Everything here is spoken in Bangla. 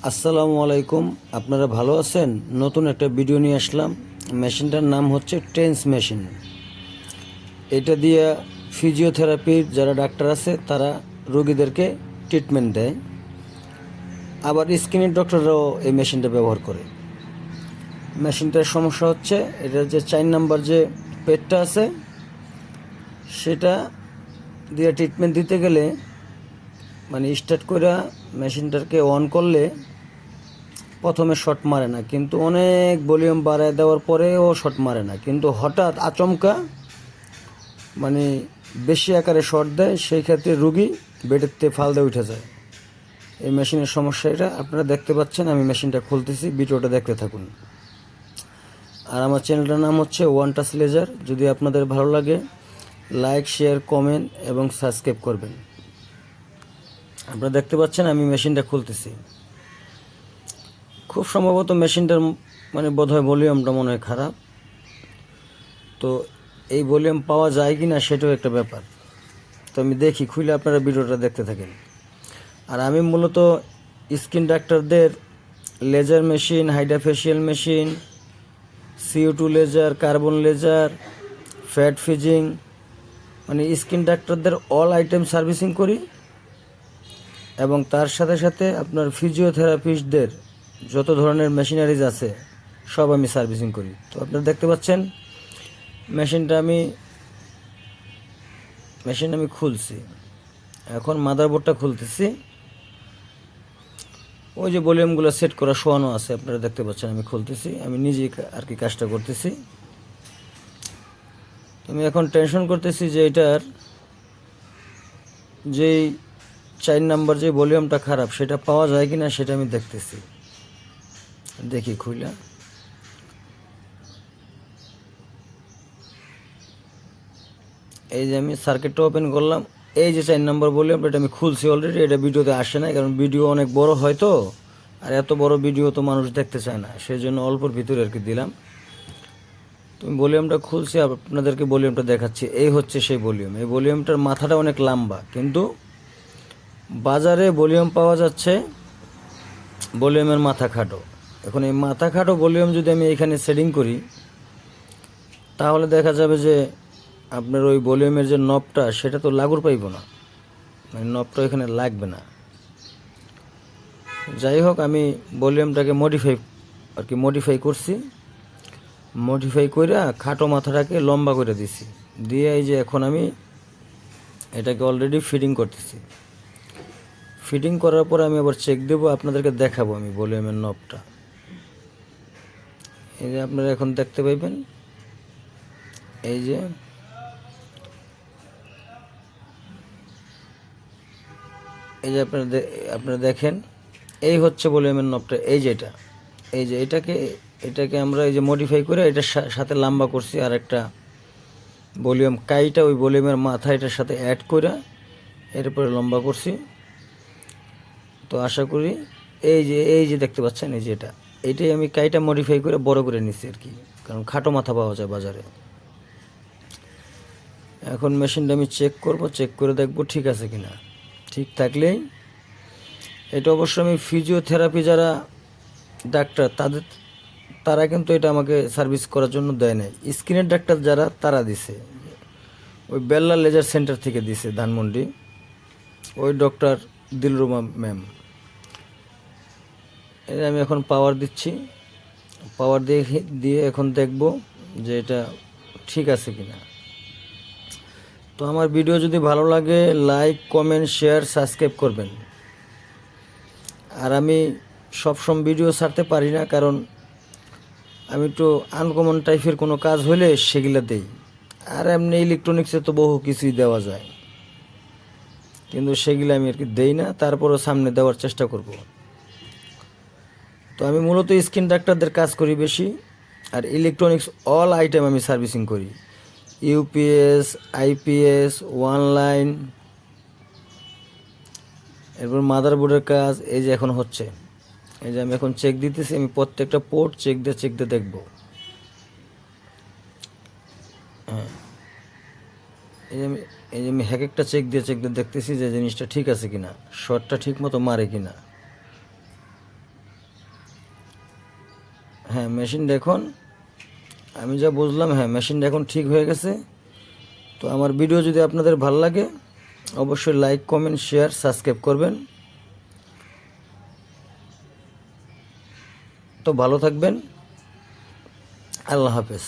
আসসালামু আলাইকুম। আপনারা ভালো আছেন? নতুন একটা ভিডিও নিয়ে আসলাম। মেশিনটার নাম হচ্ছে টেন্স মেশিন। এটা দিয়ে ফিজিওথেরাপির যারা ডাক্তার আছে তারা রোগীদেরকে ট্রিটমেন্ট দেয়। আবার স্কিনের ডক্টররাও এই মেশিনটা ব্যবহার করে। মেশিনটার সমস্যা হচ্ছে এটার যে 4 নাম্বার যে পেটটা আছে সেটা দিয়ে ট্রিটমেন্ট দিতে গেলে মানে স্টার্ট করে মেশিনটাকে অন করলে প্রথমে শট মারে না, কিন্তু অনেক ভলিউম বাড়ায় দেওয়ার পরেও শট মারে না, কিন্তু হঠাৎ আচমকা মানে বেশি আকারে শট দেয়। সেই ক্ষেত্রে রুগী বেডের ফাল দিয়ে উঠে যায়। এই মেশিনের সমস্যা এটা আপনারা দেখতে পাচ্ছেন। আমি মেশিনটা খুলতেছি, ভিডিওটা দেখতে থাকুন। আর আমার চ্যানেলটার নাম হচ্ছে ওয়ান টাচ লেজার। যদি আপনাদের ভালো লাগে লাইক, শেয়ার, কমেন্ট এবং সাবস্ক্রাইব করবেন। আপনারা দেখতে পাচ্ছেন আমি মেশিনটা খুলতেছি। খুব সম্ভবত মেশিনটার মানে বোধহয় ভলিউমটা মনে হয় খারাপ। তো এই ভলিউম পাওয়া যায় কি না সেটাও একটা ব্যাপার। তো আমি দেখি, খুলে আপনারা ভিডিওটা দেখতে থাকেন। আর আমি মূলত স্কিন ডাক্তারদের laser machine, hydrafacial machine, CO2 laser, carbon laser, fat freezing মানে স্কিন ডাক্তারদের অল আইটেম সার্ভিসিং করি। এবং তার সাথে সাথে আপনার ফিজিওথেরাপিস্টদের যত ধরনের মেশিনারিজ আছে সব আমি সার্ভিসিং করি। তো আপনারা দেখতে পাচ্ছেন মেশিন আমি খুলছি। এখন মাদারবোর্ডটা খুলতেছি। ওই যে ভলিউমগুলো সেট করা শোয়ানো আছে আপনারা দেখতে পাচ্ছেন। আমি খুলতেছি, আমি নিজেই আর কি কাজটা করতেছি। আমি এখন টেনশন করতেছি যে এটার যেই 4 নাম্বার যে ভলিউমটা খারাপ সেটা পাওয়া যায় কি না সেটা আমি দেখতেছি। দেখি খুইলা। এই যে আমি সার্কিটটা ওপেন করলাম। এই যে 4 নাম্বার ভলিউম এটা আমি খুলছি অলরেডি। এটা ভিডিওতে আসে না, কারণ ভিডিও অনেক বড় হয় তো, আর এত বড় ভিডিও তো মানুষ দেখতে চায় না, সেই জন্য অল্পর ভিতরে আর কি দিলাম। তুমি ভলিউমটা খুলছি, আপনাদেরকে ভলিউমটা দেখাচ্ছি। এই হচ্ছে সেই ভলিউম। এই ভলিউমটার মাথাটা অনেক লম্বা, কিন্তু বাজারে ভলিউম পাওয়া যাচ্ছে ভলিউমের মাথা খাটো। এখন এই মাথা খাটো ভলিউম যদি আমি এখানে সেটিং করি তাহলে দেখা যাবে যে আপনার ওই ভলিউমের যে নবটা সেটা তো লাগুর পাইব না, মানে নবটা এখানে লাগবে না। যাই হোক, আমি ভলিউমটাকে মডিফাই করছি। মডিফাই করে খাটো মাথাটাকে লম্বা করে দিছি। দিয়ে এই যে এখন আমি এটাকে অলরেডি ফিটিং করতেছি। ফিটিং করার পর আমি আবার চেক দেবো, আপনাদেরকে দেখাবো আমি ভলিউমের নবটা। এই যে আপনারা এখন দেখতে পাইবেন। এই যে আপনারা দেখেন, এই হচ্ছে ভলিউমের নবটা। এই যে এটাকে আমরা এই যে মডিফাই করে এটার সাথে লম্বা করছি। আর একটা ভলিউম কাইটা ওই ভলিউমের মাথা এটার সাথে অ্যাড করে এরপরে লম্বা করছি। তো আশা করি এই যে দেখতে পাচ্ছেন, এই যে এইটাই আমি কাইটা মডিফাই করে বড় করে নিচ্ছি আর কি, কারণ খাটো মাথা পাওয়া যায় বাজারে। এখন মেশিনটা আমি চেক করে দেখবো ঠিক আছে কিনা। ঠিক থাকলেই, এটা অবশ্য আমি ফিজিওথেরাপি যারা ডাক্তার তারা কিন্তু এটা আমাকে সার্ভিস করার জন্য দেয় নাই। স্কিনের ডাক্তার যারা তারা দিছে, ওই বেল্লা লেজার সেন্টার থেকে দিছে ধানমন্ডি, ওই ডক্টর দিলরুমা ম্যাম। এটা আমি এখন পাওয়ার দিচ্ছি। পাওয়ার দিয়ে এখন দেখব যে এটা ঠিক আছে কিনা। তো আমার ভিডিও যদি ভালো লাগে লাইক, কমেন্ট, শেয়ার, সাবস্ক্রাইব করবেন। আর আমি সবসময় ভিডিও ছাড়তে পারি না, কারণ আমি একটু আনকমন টাইপের কোনো কাজ হলে সেগুলো দেই। আর এমনি ইলেকট্রনিক্সে তো বহু কিছুই দেওয়া যায়, কিন্তু সেগুলো আমি আর কি দেই না। তারপরও সামনে দেওয়ার চেষ্টা করব। তো আমি মূলত স্কিন ডাক্তারদের কাজ করি বেশি। আর ইলেকট্রনিক্স অল আইটেম আমি সার্ভিসিং করি। ইউপিএস, আইপিএস, ওয়ান লাইন, এরপর মাদারবোর্ডের কাজ। এই যে এখন হচ্ছে, এই যে আমি এখন চেক দিতেছি। আমি প্রত্যেকটা পোর্ট চেক দিয়ে দেখব। হ্যাঁ, এই যে আমি এক একটা চেক দিয়ে দেখতেছি যে জিনিসটা ঠিক আছে কিনা, শটটা ঠিক মতো মারে কিনা। হ্যাঁ মেশিনটা এখন আমি যা বুঝলাম, হ্যাঁ মেশিনটা এখন ঠিক হয়ে গেছে। তো আমার ভিডিও যদি আপনাদের ভালো লাগে অবশ্যই লাইক, কমেন্ট, শেয়ার, সাবস্ক্রাইব করবেন। তো ভালো থাকবেন, আল্লাহ হাফেজ।